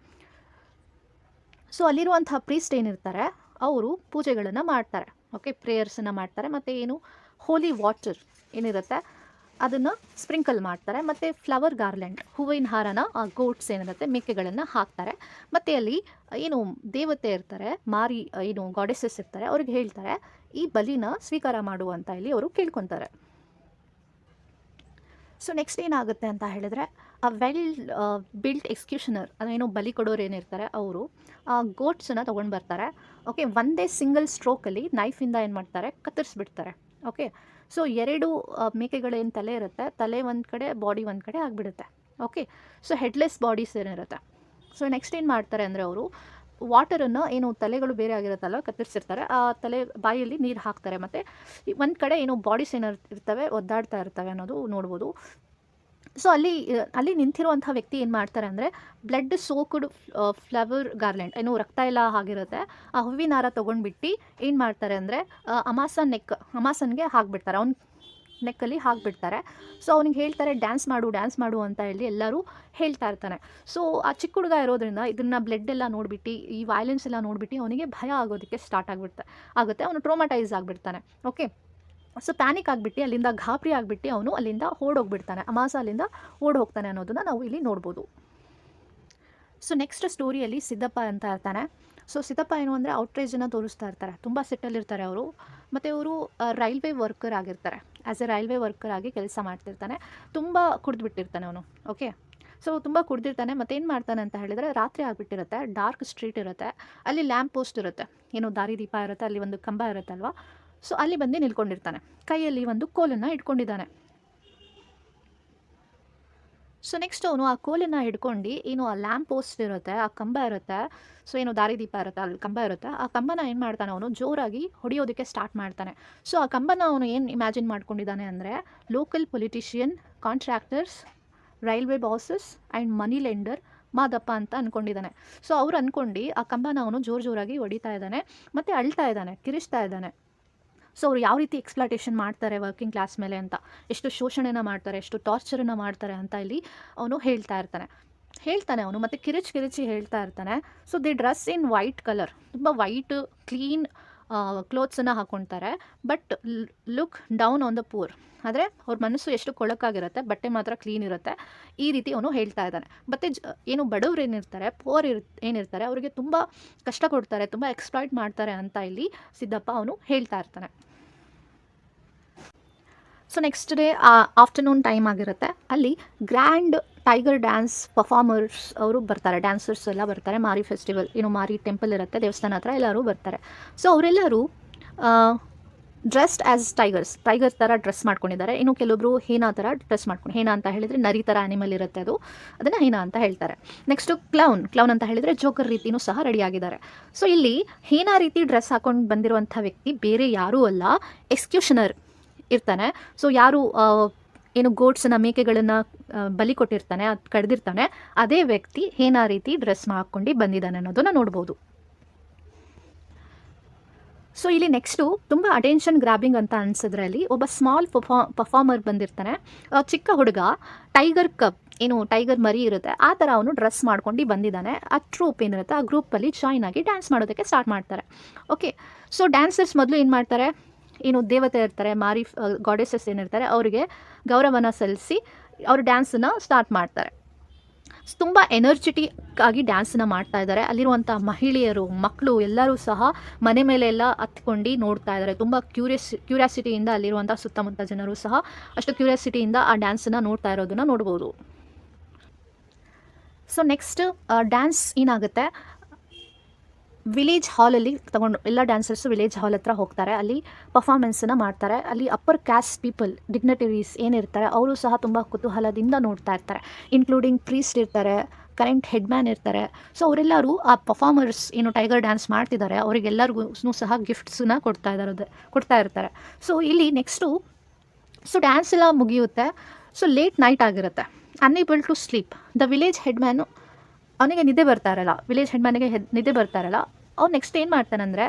ಸೊ ಅಲ್ಲಿರುವಂಥ ಪ್ರೀಸ್ಟ್ ಏನಿರ್ತಾರೆ ಅವರು ಪೂಜೆಗಳನ್ನು ಮಾಡ್ತಾರೆ. ಓಕೆ, ಪ್ರೇಯರ್ಸನ್ನು ಮಾಡ್ತಾರೆ. ಮತ್ತು ಏನು ಹೋಲಿ ವಾಟರ್ ಏನಿರುತ್ತೆ ಅದನ್ನು ಸ್ಪ್ರಿಂಕಲ್ ಮಾಡ್ತಾರೆ. ಮತ್ತು ಫ್ಲವರ್ ಗಾರ್ಲೆಂಡ್, ಹೂವಿನ ಹಾರನ ಆ ಗೋಟ್ಸ್ ಏನಿರುತ್ತೆ ಮೇಕೆಗಳನ್ನು ಹಾಕ್ತಾರೆ. ಮತ್ತು ಅಲ್ಲಿ ಏನು ದೇವತೆ ಇರ್ತಾರೆ, ಮಾರಿ ಏನು ಗಾಡೆಸಸ್ ಇರ್ತಾರೆ, ಅವ್ರಿಗೆ ಹೇಳ್ತಾರೆ ಈ ಬಲಿನ ಸ್ವೀಕಾರ ಮಾಡುವಂತ ಇಲ್ಲಿ ಅವರು ಕೇಳ್ಕೊತಾರೆ. ಸೊ ನೆಕ್ಸ್ಟ್ ಏನಾಗುತ್ತೆ ಅಂತ ಹೇಳಿದ್ರೆ, ಆ ವೆಲ್ ಬಿಲ್ಟ್ ಎಕ್ಸ್ಕ್ಯೂಷನರ್, ಅದೇನೋ ಬಲಿ ಕೊಡೋರು ಏನಿರ್ತಾರೆ ಅವರು ಗೋಟ್ಸನ್ನು ತೊಗೊಂಡು ಬರ್ತಾರೆ. ಓಕೆ, ಒಂದೇ ಸಿಂಗಲ್ ಸ್ಟ್ರೋಕಲ್ಲಿ ನೈಫಿಂದ ಏನು ಮಾಡ್ತಾರೆ, ಕತ್ತರಿಸ್ಬಿಡ್ತಾರೆ. ಓಕೆ, ಸೊ 2 ಮೇಕೆಗಳೇನು ತಲೆ ಇರುತ್ತೆ, ತಲೆ ಒಂದು ಕಡೆ, ಬಾಡಿ ಒಂದು ಕಡೆ ಆಗಿಬಿಡುತ್ತೆ. ಓಕೆ, ಸೊ ಹೆಡ್ಲೆಸ್ ಬಾಡೀಸ್ ಏನಿರುತ್ತೆ. ಸೊ ನೆಕ್ಸ್ಟ್ ಏನು ಮಾಡ್ತಾರೆ ಅಂದರೆ ಅವರು ವಾಟರನ್ನು, ಏನು ತಲೆಗಳು ಬೇರೆ ಆಗಿರುತ್ತಲ್ಲ ಕತ್ತರಿಸಿರ್ತಾರೆ, ಆ ತಲೆ ಬಾಯಲ್ಲಿ ನೀರು ಹಾಕ್ತಾರೆ. ಮತ್ತು ಒಂದು ಕಡೆ ಏನು ಬಾಡೀಸ್ ಇರ್ತವೆ ಒದ್ದಾಡ್ತಾ ಇರ್ತವೆ ಅನ್ನೋದು ನೋಡ್ಬೋದು. ಸೊ ಅಲ್ಲಿ ನಿಂತಿರುವಂಥ ವ್ಯಕ್ತಿ ಏನು ಮಾಡ್ತಾರೆ ಅಂದರೆ, ಬ್ಲಡ್ ಸೋಕ್ಡ್ ಫ್ಲವರ್ ಗಾರ್ಲೆಂಡ್, ಏನು ರಕ್ತ ಎಲ್ಲ ಆಗಿರುತ್ತೆ, ಆ ಹೂವಿನ ಹಾರ ತೊಗೊಂಡ್ಬಿಟ್ಟು ಏನು ಮಾಡ್ತಾರೆ ಅಂದರೆ ಅಮಾಸನ್ಗೆ ಹಾಕ್ಬಿಡ್ತಾರೆ, ಅವ್ನ ನೆಕ್ಕಲ್ಲಿ ಹಾಕ್ಬಿಡ್ತಾರೆ. ಸೊ ಅವ್ನಿಗೆ ಹೇಳ್ತಾರೆ ಡ್ಯಾನ್ಸ್ ಮಾಡು ಅಂತ ಹೇಳಿ ಎಲ್ಲರೂ ಹೇಳ್ತಾ ಇರ್ತಾನೆ. ಸೊ ಆ ಚಿಕ್ಕ ಹುಡುಗ ಇರೋದ್ರಿಂದ ಇದನ್ನು ಬ್ಲಡ್ ಎಲ್ಲ ನೋಡಿಬಿಟ್ಟು, ಈ ವೈಲೆನ್ಸ್ ಎಲ್ಲ ನೋಡಿಬಿಟ್ಟು ಅವನಿಗೆ ಭಯ ಆಗೋದಕ್ಕೆ ಸ್ಟಾರ್ಟ್ ಆಗುತ್ತೆ. ಅವನು ಟ್ರೋಮಟೈಸ್ ಆಗಿಬಿಡ್ತಾನೆ. ಓಕೆ, ಸೊ ಪ್ಯಾನಿಕ್ ಆಗಿಬಿಟ್ಟು ಅಲ್ಲಿಂದ ಗಾಬರಿ ಆಗಿಬಿಟ್ಟು ಅವನು ಅಲ್ಲಿಂದ ಓಡೋಗ್ಬಿಡ್ತಾನೆ. ಅಮಾಸ ಅಲ್ಲಿಂದ ಓಡೋಗ್ತಾನೆ ಅನ್ನೋದನ್ನು ನಾವು ಇಲ್ಲಿ ನೋಡ್ಬೋದು. ಸೊ ನೆಕ್ಸ್ಟ್ ಸ್ಟೋರಿಯಲ್ಲಿ ಸಿದ್ದಪ್ಪ ಅಂತ ಇರ್ತಾನೆ. ಸೊ ಸಿದ್ದಪ್ಪ ಏನು ಅಂದರೆ ಔಟ್ರೇಜನ್ನು ತೋರಿಸ್ತಾ ಇರ್ತಾರೆ, ತುಂಬ ಸಿಟ್ಟಲ್ಲಿರ್ತಾರೆ ಅವರು. ಮತ್ತು ಅವರು ರೈಲ್ವೆ ವರ್ಕರ್ ಆಗಿರ್ತಾರೆ. ಆ್ಯಸ್ ಎ ರೈಲ್ವೆ ವರ್ಕರ್ ಆಗಿ ಕೆಲಸ ಮಾಡ್ತಿರ್ತಾನೆ. ತುಂಬ ಕುಡಿದ್ಬಿಟ್ಟಿರ್ತಾನೆ ಅವನು. ಓಕೆ, ಸೊ ತುಂಬ ಕುಡ್ದಿರ್ತಾನೆ. ಮತ್ತು ಏನು ಮಾಡ್ತಾನೆ ಅಂತ ಹೇಳಿದರೆ, ರಾತ್ರಿ ಆಗಿಬಿಟ್ಟಿರುತ್ತೆ, ಡಾರ್ಕ್ ಸ್ಟ್ರೀಟ್ ಇರುತ್ತೆ, ಅಲ್ಲಿ ಲ್ಯಾಂಪ್ ಪೋಸ್ಟ್ ಇರುತ್ತೆ, ಏನೋ ದಾರಿ ದೀಪ ಇರುತ್ತೆ, ಅಲ್ಲಿ ಒಂದು ಕಂಬ ಇರುತ್ತೆ ಅಲ್ವಾ. ಸೊ ಅಲ್ಲಿ ಬಂದು ನಿಲ್ಕೊಂಡಿರ್ತಾನೆ, ಕೈಯಲ್ಲಿ ಒಂದು ಕೋಲನ್ನು ಇಟ್ಕೊಂಡಿದ್ದಾನೆ. ಸೊ ನೆಕ್ಸ್ಟ್ ಅವನು ಆ ಕೋಲನ್ನು ಹಿಡ್ಕೊಂಡು, ಏನು ಆ ಲ್ಯಾಂಪ್ ಪೋಸ್ಟ್ ಇರುತ್ತೆ, ಆ ಕಂಬ ಇರುತ್ತೆ, ಸೊ ಏನು ದಾರಿ ದೀಪ ಇರುತ್ತೆ, ಅಲ್ಲಿ ಕಂಬ ಇರುತ್ತೆ, ಆ ಕಂಬನ ಏನು ಮಾಡ್ತಾನೆ ಅವನು ಜೋರಾಗಿ ಹೊಡೆಯೋದಕ್ಕೆ ಸ್ಟಾರ್ಟ್ ಮಾಡ್ತಾನೆ. ಸೊ ಆ ಕಂಬನ ಅವನು ಏನು ಇಮ್ಯಾಜಿನ್ ಮಾಡ್ಕೊಂಡಿದ್ದಾನೆ ಅಂದರೆ, local politician, contractors, railway bosses and money lender Madappa ಅಂತ ಅಂದ್ಕೊಂಡಿದ್ದಾನೆ. ಸೊ ಅವ್ರು ಅಂದ್ಕೊಂಡು ಆ ಕಂಬನ ಅವನು ಜೋರಾಗಿ ಹೊಡಿತಾ ಇದ್ದಾನೆ, ಮತ್ತು ಅಳ್ತಾ ಇದ್ದಾನೆ, ಕಿರಿಸ್ತಾ ಇದ್ದಾನೆ. ಸೊ ಅವ್ರು ಯಾವ ರೀತಿ ಎಕ್ಸ್ಪ್ಲಾಟೇಷನ್ ಮಾಡ್ತಾರೆ ವರ್ಕಿಂಗ್ ಕ್ಲಾಸ್ ಮೇಲೆ ಅಂತ, ಎಷ್ಟು ಶೋಷಣೆನ ಮಾಡ್ತಾರೆ, ಎಷ್ಟು ಟಾರ್ಚರನ್ನು ಮಾಡ್ತಾರೆ ಅಂತ ಇಲ್ಲಿ ಅವನು ಹೇಳ್ತಾನೆ ಅವನು. ಮತ್ತು ಕಿರಿಚಿ ಹೇಳ್ತಾ ಇರ್ತಾನೆ. So the dress in white colour, ತುಂಬ ವೈಟ್ ಕ್ಲೀನ್ ಕ್ಲೋತ್ಸನ್ನು ಹಾಕ್ಕೊಳ್ತಾರೆ. But look down on the poor, ಆದರೆ ಅವ್ರ ಮನಸ್ಸು ಎಷ್ಟು ಕೊಳಕಾಗಿರುತ್ತೆ, ಬಟ್ಟೆ ಮಾತ್ರ ಕ್ಲೀನ್ ಇರುತ್ತೆ, ಈ ರೀತಿ ಅವನು ಹೇಳ್ತಾ ಇದ್ದಾನೆ. ಮತ್ತು ಏನು ಬಡವ್ರು ಏನಿರ್ತಾರೆ, ಏನಿರ್ತಾರೆ, ಅವರಿಗೆ ತುಂಬ ಕಷ್ಟ ಕೊಡ್ತಾರೆ, ತುಂಬ ಎಕ್ಸ್ಪ್ಲಾಯ್ಟ್ ಮಾಡ್ತಾರೆ ಅಂತ ಇಲ್ಲಿ ಸಿದ್ದಪ್ಪ ಅವನು ಹೇಳ್ತಾ ಇರ್ತಾನೆ. So next day afternoon time ಆಗಿರುತ್ತೆ. ಅಲ್ಲಿ ಗ್ರ್ಯಾಂಡ್ ಟೈಗರ್ ಡ್ಯಾನ್ಸ್ ಪರ್ಫಾರ್ಮರ್ಸ್ ಅವರು ಬರ್ತಾರೆ, ಡ್ಯಾನ್ಸರ್ಸ್ ಎಲ್ಲ ಬರ್ತಾರೆ. ಮಾರಿ ಫೆಸ್ಟಿವಲ್, ಏನು ಮಾರಿ ಟೆಂಪಲ್ ಇರುತ್ತೆ, ದೇವಸ್ಥಾನ ಹತ್ರ ಎಲ್ಲರೂ ಬರ್ತಾರೆ. ಸೊ ಅವರೆಲ್ಲರೂ ಡ್ರೆಸ್ಡ್ ಆ್ಯಸ್ ಟೈಗರ್ ಥರ ಡ್ರೆಸ್ ಮಾಡ್ಕೊಂಡಿದ್ದಾರೆ. ಇನ್ನು ಕೆಲವೊಬ್ಬರು ಹೇನಾ ಥರ ಡ್ರೆಸ್ ಮಾಡ್ಕೊಂಡು, ಹೇನಾ ಅಂತ ಹೇಳಿದರೆ ನರಿ ಥರ ಆ್ಯನಿಮಲ್ ಇರುತ್ತೆ, ಅದನ್ನು ಹೇನಾ ಅಂತ ಹೇಳ್ತಾರೆ. ನೆಕ್ಸ್ಟು ಕ್ಲೌನ್ ಅಂತ ಹೇಳಿದರೆ ಜೋಕರ್ ರೀತಿಯೂ ಸಹ ರೆಡಿಯಾಗಿದ್ದಾರೆ. ಸೊ ಇಲ್ಲಿ ಹೇನಾ ರೀತಿ ಡ್ರೆಸ್ ಹಾಕೊಂಡು ಬಂದಿರುವಂಥ ವ್ಯಕ್ತಿ ಬೇರೆ ಯಾರೂ ಅಲ್ಲ, ಎಕ್ಸ್ಕ್ಯೂಷನರ್ ಇರ್ತಾನೆ. ಸೊ ಯಾರು ಏನು ಗೋಟ್ಸನ್ನ, ಮೇಕೆಗಳನ್ನು ಬಲಿ ಕೊಟ್ಟಿರ್ತಾನೆ, ಅದು ಕಡ್ದಿರ್ತಾನೆ, ಅದೇ ವ್ಯಕ್ತಿ ಹೇನಾ ರೀತಿ ಡ್ರೆಸ್ ಹಾಕ್ಕೊಂಡು ಬಂದಿದ್ದಾನೆ ಅನ್ನೋದನ್ನು ನೋಡ್ಬೋದು. ಸೊ ಇಲ್ಲಿ ನೆಕ್ಸ್ಟು ತುಂಬ ಅಟೆನ್ಷನ್ ಗ್ರಾಬಿಂಗ್ ಅಂತ ಅನಿಸಿದ್ರೆ, ಅಲ್ಲಿ ಒಬ್ಬ ಸ್ಮಾಲ್ ಪರ್ಫಾರ್ಮರ್ ಬಂದಿರ್ತಾನೆ, ಚಿಕ್ಕ ಹುಡುಗ, ಟೈಗರ್ ಕಪ್, ಏನು ಟೈಗರ್ ಮರಿ ಇರುತ್ತೆ ಆ ಥರ ಅವನು ಡ್ರೆಸ್ ಮಾಡ್ಕೊಂಡು ಬಂದಿದ್ದಾನೆ. ಆ ಟ್ರೂಪ್ ಏನಿರುತ್ತೆ ಆ ಗ್ರೂಪಲ್ಲಿ ಜಾಯ್ನ್ ಆಗಿ ಡ್ಯಾನ್ಸ್ ಮಾಡೋದಕ್ಕೆ ಸ್ಟಾರ್ಟ್ ಮಾಡ್ತಾರೆ. ಓಕೆ, ಸೊ ಡ್ಯಾನ್ಸರ್ಸ್ ಮೊದಲು ಏನು ಮಾಡ್ತಾರೆ, ಏನು ದೇವತೆ ಇರ್ತಾರೆ, ಮಾರಿ ಗಾಡೆಸಸ್ ಏನಿರ್ತಾರೆ, ಅವರಿಗೆ ಗೌರವನ ಸಲ್ಲಿಸಿ ಅವರು ಡ್ಯಾನ್ಸನ್ನು ಸ್ಟಾರ್ಟ್ ಮಾಡ್ತಾರೆ. ತುಂಬ ಎನರ್ಜೆಟಿಕ್ ಆಗಿ ಡ್ಯಾನ್ಸನ್ನು ಮಾಡ್ತಾ ಇದ್ದಾರೆ. ಅಲ್ಲಿರುವಂಥ ಮಹಿಳೆಯರು, ಮಕ್ಕಳು ಎಲ್ಲರೂ ಸಹ ಮನೆ ಮೇಲೆಲ್ಲ ಹತ್ಕೊಂಡು ನೋಡ್ತಾ ಇದ್ದಾರೆ. ತುಂಬ ಕ್ಯೂರಿಯಾಸಿಟಿಯಿಂದ ಅಲ್ಲಿರುವಂಥ ಸುತ್ತಮುತ್ತ ಜನರು ಸಹ ಅಷ್ಟು ಕ್ಯೂರಿಯಾಸಿಟಿಯಿಂದ ಆ ಡ್ಯಾನ್ಸನ್ನು ನೋಡ್ತಾ ಇರೋದನ್ನು ನೋಡ್ಬೋದು. ಸೊ ನೆಕ್ಸ್ಟ್ ಡ್ಯಾನ್ಸ್ ಏನಾಗುತ್ತೆ, ವಿಲೇಜ್ ಹಾಲಲ್ಲಿ ತಗೊಂಡು ಎಲ್ಲ ಡ್ಯಾನ್ಸರ್ಸು ವಿಲೇಜ್ ಹಾಲ್ ಹತ್ರ ಹೋಗ್ತಾರೆ. ಅಲ್ಲಿ ಪರ್ಫಾರ್ಮೆನ್ಸನ್ನು ಮಾಡ್ತಾರೆ. ಅಲ್ಲಿ ಅಪ್ಪರ್ ಕ್ಯಾಸ್ಟ್ ಪೀಪಲ್ ಡಿಗ್ನಿಟರೀಸ್ ಏನಿರ್ತಾರೆ ಅವರು ಸಹ ತುಂಬ ಕುತೂಹಲದಿಂದ ನೋಡ್ತಾ ಇರ್ತಾರೆ. ಇನ್ಕ್ಲೂಡಿಂಗ್ ಪ್ರೀಸ್ಟ್ ಇರ್ತಾರೆ, ಕರೆಂಟ್ ಹೆಡ್ ಮ್ಯಾನ್ ಇರ್ತಾರೆ. ಸೊ ಅವರೆಲ್ಲರೂ ಆ ಪರ್ಫಾರ್ಮರ್ಸ್ ಏನು ಟೈಗರ್ ಡ್ಯಾನ್ಸ್ ಮಾಡ್ತಿದ್ದಾರೆ ಅವರಿಗೆಲ್ಲರಿಗೂ ಸಹ ಗಿಫ್ಟ್ಸನ್ನ ಕೊಡ್ತಾ ಇರ್ತಾರೆ. ಸೊ ಇಲ್ಲಿ ನೆಕ್ಸ್ಟು ಡ್ಯಾನ್ಸ್ ಎಲ್ಲ ಮುಗಿಯುತ್ತೆ. ಸೊ ಲೇಟ್ ನೈಟ್ ಆಗಿರುತ್ತೆ. Unable to sleep. The village head man ಅವನಿಗೆ ನಿದ್ದೆ ಬರ್ತಾ ಇರಲ್ಲ. ವಿಲೇಜ್ ಹೆಡ್ ಮ್ಯಾನಿಗೆ ನಿದ್ದೆ ಬರ್ತಾ ಇರಲ್ಲ. ಅವ್ನು ನೆಕ್ಸ್ಟ್ ಏನು ಮಾಡ್ತಾನಂದರೆ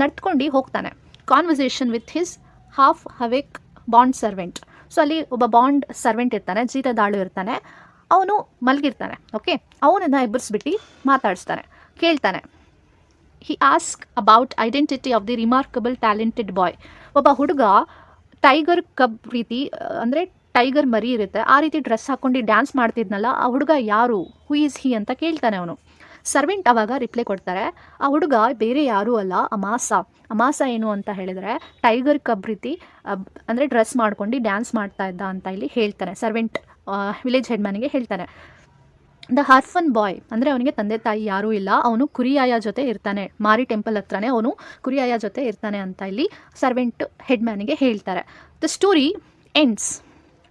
ನಡ್ಕೊಂಡು ಹೋಗ್ತಾನೆ. Conversation with his half awake bond servant. So ಅಲ್ಲಿ ಒಬ್ಬ ಬಾಂಡ್ ಸರ್ವೆಂಟ್ ಇರ್ತಾನೆ, ಜೀತದಾಳು ಇರ್ತಾನೆ. ಅವನು ಮಲಗಿರ್ತಾನೆ. ಓಕೆ, ಅವನನ್ನು ಎಬ್ಬರಿಸ್ಬಿಟ್ಟು ಮಾತಾಡಿಸ್ತಾನೆ, ಕೇಳ್ತಾನೆ. He ask about identity of the remarkable talented boy. ಒಬ್ಬ ಹುಡುಗ ಟೈಗರ್ ಕಬ್ ರೀತಿ, ಅಂದರೆ ಟೈಗರ್ ಮರಿ ಇರುತ್ತೆ ಆ ರೀತಿ ಡ್ರೆಸ್ ಹಾಕ್ಕೊಂಡು ಡ್ಯಾನ್ಸ್ ಮಾಡ್ತಿದ್ನಲ್ಲ, ಆ ಹುಡುಗ ಯಾರು, ಹೂ ಈಸ್ ಹಿ ಅಂತ ಕೇಳ್ತಾನೆ ಅವನು. ಸರ್ವೆಂಟ್ ಆವಾಗ ರಿಪ್ಲೈ ಕೊಡ್ತಾರೆ, ಆ ಹುಡುಗ ಬೇರೆ ಯಾರೂ ಅಲ್ಲ, ಅಮಾಸ ಏನು ಅಂತ ಹೇಳಿದರೆ ಟೈಗರ್ ಕಬ್ ರೀತಿ ಅಂದರೆ ಡ್ರೆಸ್ ಮಾಡ್ಕೊಂಡು ಡ್ಯಾನ್ಸ್ ಮಾಡ್ತಾ ಇದ್ದ ಅಂತ ಇಲ್ಲಿ ಹೇಳ್ತಾನೆ. ಸರ್ವೆಂಟ್ ವಿಲೇಜ್ ಹೆಡ್ ಮ್ಯಾನಿಗೆ ಹೇಳ್ತಾನೆ. ದ ಹಾರ್ಫನ್ ಬಾಯ್ ಅಂದರೆ ಅವನಿಗೆ ತಂದೆ ತಾಯಿ ಯಾರೂ ಇಲ್ಲ, ಅವನು ಕುರಿಯಾಯ ಜೊತೆ ಇರ್ತಾನೆ, ಮಾರಿ ಟೆಂಪಲ್ ಹತ್ರನೇ ಅವನು ಕುರಿಯಾಯ ಜೊತೆ ಇರ್ತಾನೆ ಅಂತ ಇಲ್ಲಿ ಸರ್ವೆಂಟ್ ಹೆಡ್ ಮ್ಯಾನಿಗೆ ಹೇಳ್ತಾರೆ. The story ends.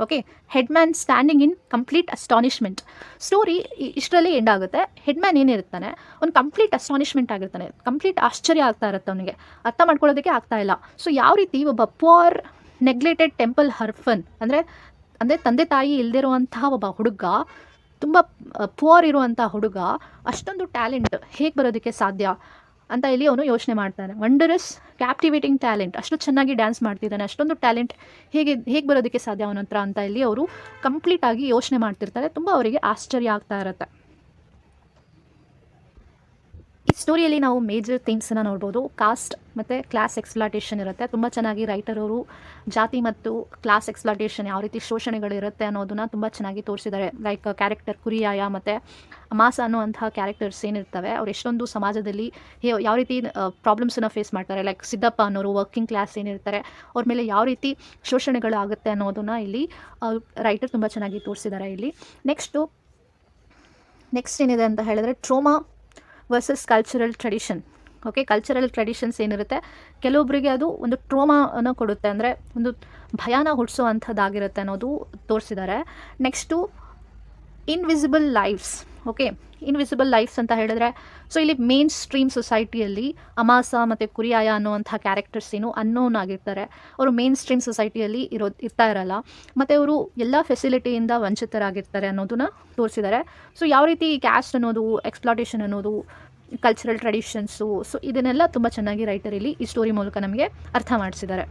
Okay, headman standing in complete astonishment. Story ಇಷ್ಟರಲ್ಲಿ ಎಂಡ್ ಆಗುತ್ತೆ. ಹೆಡ್ ಮ್ಯಾನ್ ಏನಿರ್ತಾನೆ ಅವ್ನು ಕಂಪ್ಲೀಟ್ ಅಸ್ಟಾನಿಷ್ಮೆಂಟ್ ಆಗಿರ್ತಾನೆ, ಕಂಪ್ಲೀಟ್ ಆಶ್ಚರ್ಯ ಆಗ್ತಾ ಇರುತ್ತೆ ಅವನಿಗೆ, ಅರ್ಥ ಮಾಡ್ಕೊಳ್ಳೋದಕ್ಕೆ ಆಗ್ತಾ ಇಲ್ಲ. ಸೊ ಯಾವ ರೀತಿ ಒಬ್ಬ ಪುವರ್ ನೆಗ್ಲೆಕ್ಟೆಡ್ ಟೆಂಪಲ್ ಹರ್ಫನ್ ಅಂದರೆ ತಂದೆ ತಾಯಿ ಇಲ್ಲದಿರುವಂತಹ ಒಬ್ಬ ಹುಡುಗ, ತುಂಬ ಪುವರ್ ಇರುವಂಥ ಹುಡುಗ ಅಷ್ಟೊಂದು ಟ್ಯಾಲೆಂಟ್ ಹೇಗೆ ಬರೋದಕ್ಕೆ ಸಾಧ್ಯ ಅಂತ ಇಲ್ಲಿ ಅವನು ಯೋಚನೆ ಮಾಡ್ತಾನೆ. ವಂಡರಸ್ ಕ್ಯಾಪ್ಟಿವೇಟಿಂಗ್ ಟ್ಯಾಲೆಂಟ್, ಅಷ್ಟು ಚೆನ್ನಾಗಿ ಡ್ಯಾನ್ಸ್ ಮಾಡ್ತಿದ್ದಾನೆ, ಅಷ್ಟೊಂದು ಟ್ಯಾಲೆಂಟ್ ಹೇಗೆ ಬರೋದಕ್ಕೆ ಸಾಧ್ಯ ಅವನ ಹತ್ರ ಅಂತ ಇಲ್ಲಿ ಅವರು ಕಂಪ್ಲೀಟಾಗಿ ಯೋಚನೆ ಮಾಡ್ತಿರ್ತಾರೆ. ತುಂಬ ಅವರಿಗೆ ಆಶ್ಚರ್ಯ ಆಗ್ತಾ ಇರುತ್ತೆ. ಈ ಸ್ಟೋರಿಯಲ್ಲಿ ನಾವು ಮೇಜರ್ ಥೀಮ್ಸನ್ನು ನೋಡ್ಬೋದು. ಕಾಸ್ಟ್ ಮತ್ತು ಕ್ಲಾಸ್ ಎಕ್ಸ್ಪ್ಲಾಟೇಷನ್ ಇರುತ್ತೆ. ತುಂಬ ಚೆನ್ನಾಗಿ ರೈಟರ್ ಅವರು ಜಾತಿ ಮತ್ತು ಕ್ಲಾಸ್ ಎಕ್ಸ್ಪ್ಲಾಟೇಷನ್ ಯಾವ ರೀತಿ ಶೋಷಣೆಗಳಿರುತ್ತೆ ಅನ್ನೋದನ್ನು ತುಂಬ ಚೆನ್ನಾಗಿ ತೋರಿಸಿದ್ದಾರೆ. ಲೈಕ್ ಕ್ಯಾರೆಕ್ಟರ್ ಕುರಿಯಾಯ ಮತ್ತು ಅಮಾಸ ಅನ್ನುವಂತಹ ಕ್ಯಾರೆಕ್ಟರ್ಸ್ ಏನಿರ್ತವೆ ಅವ್ರು ಎಷ್ಟೊಂದು ಸಮಾಜದಲ್ಲಿ ಯಾವ ರೀತಿ ಪ್ರಾಬ್ಲಮ್ಸನ್ನು ಫೇಸ್ ಮಾಡ್ತಾರೆ. ಲೈಕ್ ಸಿದ್ದಪ್ಪ ಅನ್ನೋರು ವರ್ಕಿಂಗ್ ಕ್ಲಾಸ್ ಏನಿರ್ತಾರೆ ಅವ್ರ ಮೇಲೆ ಯಾವ ರೀತಿ ಶೋಷಣೆಗಳು ಆಗುತ್ತೆ ಅನ್ನೋದನ್ನು ಇಲ್ಲಿ ರೈಟರ್ ತುಂಬ ಚೆನ್ನಾಗಿ ತೋರಿಸಿದ್ದಾರೆ ಇಲ್ಲಿ. ನೆಕ್ಸ್ಟ್ ಏನಿದೆ ಅಂತ ಹೇಳಿದ್ರೆ trauma versus cultural tradition. Okay, cultural traditions ಏನಿರುತ್ತೆ ಕೆಲವೊಬ್ಬರಿಗೆ ಅದು ಒಂದು ಟ್ರೋಮಾನ ಕೊಡುತ್ತೆ, ಅಂದರೆ ಒಂದು ಭಯಾನ ಹುಟ್ಟಿಸೋ ಅಂಥದ್ದಾಗಿರುತ್ತೆ ಅನ್ನೋದು ತೋರಿಸಿದ್ದಾರೆ. Next invisible lifes. Okay, invisible lifes ಅಂತ ಹೇಳಿದ್ರೆ ಸೊ ಇಲ್ಲಿ ಮೇನ್ ಸ್ಟ್ರೀಮ್ ಸೊಸೈಟಿಯಲ್ಲಿ ಅಮಾಸ ಮತ್ತು ಕುರಿಯಾಯ ಅನ್ನುವಂಥ ಕ್ಯಾರೆಕ್ಟರ್ಸ್ ಏನು ಅನ್ನೋನ್ ಆಗಿರ್ತಾರೆ. ಅವರು ಮೇನ್ ಸ್ಟ್ರೀಮ್ ಸೊಸೈಟಿಯಲ್ಲಿ ಇರ್ತಾ ಇರಲ್ಲ ಮತ್ತು ಅವರು ಎಲ್ಲ ಫೆಸಿಲಿಟಿಯಿಂದ ವಂಚಿತರಾಗಿರ್ತಾರೆ ಅನ್ನೋದನ್ನ ತೋರಿಸಿದ್ದಾರೆ. ಸೊ ಯಾವ ರೀತಿ ಕ್ಯಾಸ್ಟ್ ಅನ್ನೋದು, ಎಕ್ಸ್ಪ್ಲಾಟೇಷನ್ ಅನ್ನೋದು, ಕಲ್ಚರಲ್ ಟ್ರೆಡಿಷನ್ಸು, ಸೊ ಇದನ್ನೆಲ್ಲ ತುಂಬ ಚೆನ್ನಾಗಿ ರೈಟರ್ ಇಲ್ಲಿ ಈ ಸ್ಟೋರಿ ಮೂಲಕ ನಮಗೆ ಅರ್ಥ ಮಾಡಿಸಿದ್ದಾರೆ.